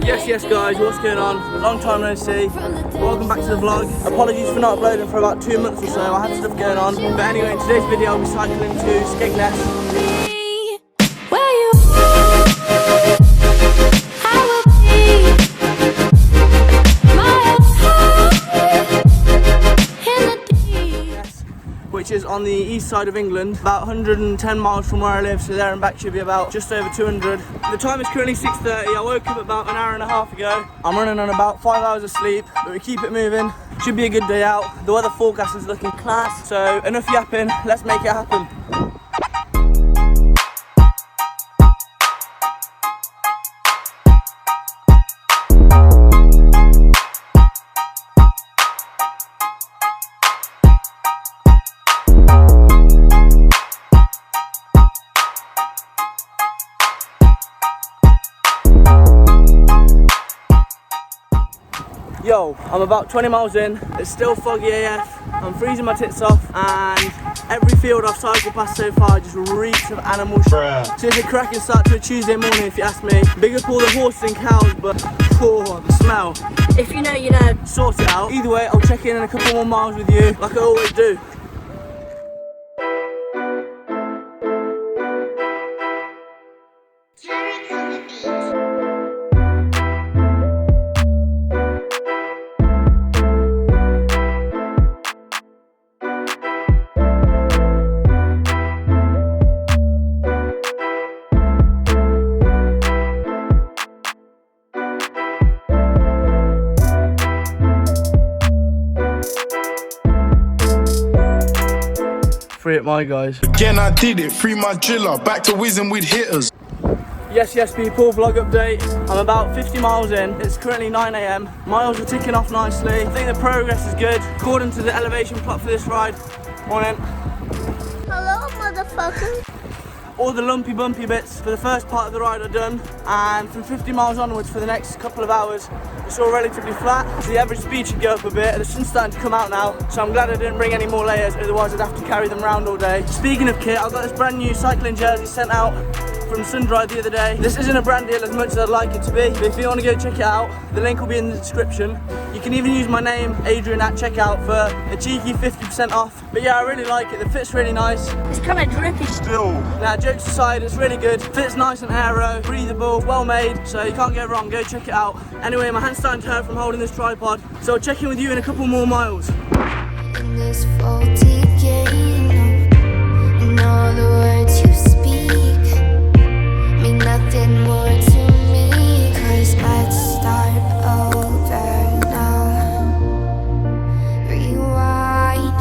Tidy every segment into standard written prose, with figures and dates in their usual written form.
Yes guys, what's going on? Long time no see. Welcome back to the vlog. Apologies for not uploading for about 2 months or so. I had stuff going on. But anyway, in today's video I'll be cycling to Skegness. Which is on the east side of England, about 110 miles from where I live, so there and back should be about just over 200. The time is currently 6:30. I woke up about an hour and a half ago. I'm running on about 5 hours of sleep, but we keep it moving. Should be a good day out. The weather forecast is looking class, so enough yapping, let's make it happen. Yo, I'm about 20 miles in, it's still foggy AF, I'm freezing my tits off, and every field I've cycled past so far just reeks of animal shit. So it's a cracking start to a Tuesday morning if you ask me. Big up all the horses and cows, but oh, the smell. If you know, you know. Sort it out. Either way, I'll check in a couple more miles with you, like I always do. Free at my guys. Again I did it, free my driller, back to whizzing with hitters. Yes people, vlog update. I'm about 50 miles in, it's currently 9 AM. Miles are ticking off nicely. I think the progress is good, according to the elevation plot for this ride. Morning. Hello, motherfucker. All the lumpy bumpy bits for the first part of the ride are done, and from 50 miles onwards for the next couple of hours it's all relatively flat, so the average speed should go up a bit. The sun's starting to come out now, so I'm glad I didn't bring any more layers, otherwise I'd have to carry them around all day. Speaking of kit, I've got this brand new cycling jersey sent out from Sundry the other day. This isn't a brand deal as much as I'd like it to be, but if you want to go check it out, the link will be in the description. You can even use my name, Adrian, at checkout for a cheeky 50% off. But yeah, I really like it, the fit's really nice. It's kind of drippy still. Now, jokes aside, it's really good. Fits nice and aero, breathable, well made, so you can't go wrong, go check it out. Anyway, my hand's starting to hurt from holding this tripod, so I'll check in with you in a couple more miles. In this faulty game, and all the words you speak mean nothing more to me, 'cause let's start over now. Rewind,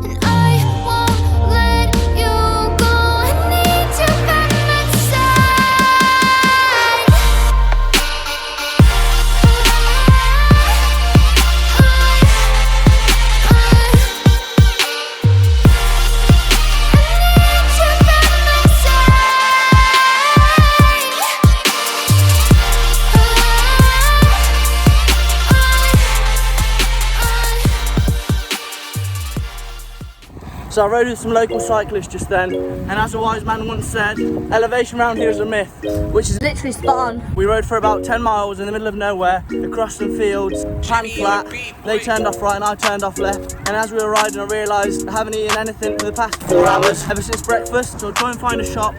and I won't let you go. I need you by my side. So I rode with some local cyclists just then, and as a wise man once said, elevation around here is a myth, which is Literally spot on. we rode for about 10 miles in the middle of nowhere, across some fields, pan flat, they turned off right and I turned off left, and as we were riding I realised I haven't eaten anything for the past 4 hours, ever since breakfast, so I'll try and find a shop.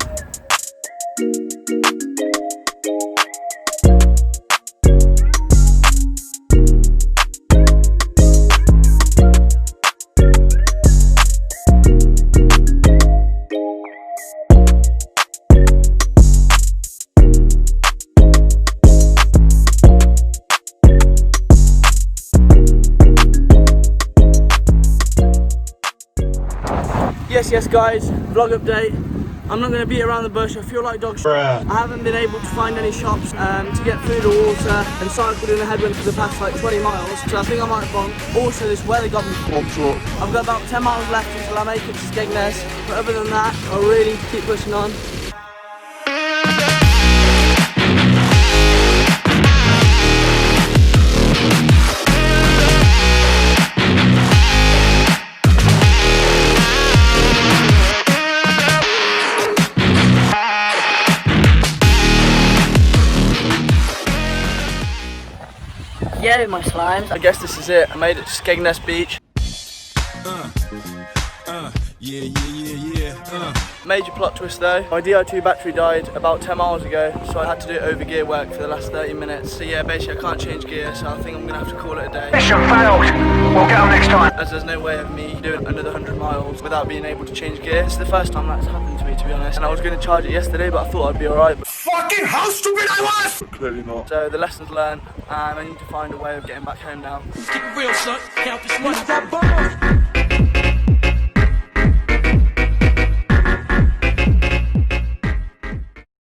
Yes guys, vlog update. I'm not going to beat around the bush, I feel like dog shit. I haven't been able to find any shops to get food or water, and cycled in a headwind for the past like 20 miles, so I think I might bomb. Also, this weather got me fucked up. I've got about 10 miles left until I make it to Skegness, but other than that, I'll really keep pushing on. Yo, my slimes. I guess this is it. I made it to Skegness Beach. Major plot twist though. My Di2 battery died about 10 miles ago, so I had to do over gear work for the last 30 minutes. So yeah, basically I can't change gear, so I think I'm gonna have to call it a day. Mission failed. We'll get them next time. As there's no way of me doing another 100 miles without being able to change gear. It's the first time that's happened to me, to be honest. And I was gonna charge it yesterday, but I thought I'd be alright. Fucking how stupid I was! Clearly not. So the lessons learned, and I need to find a way of getting back home now. Keep it real, son. Count this money.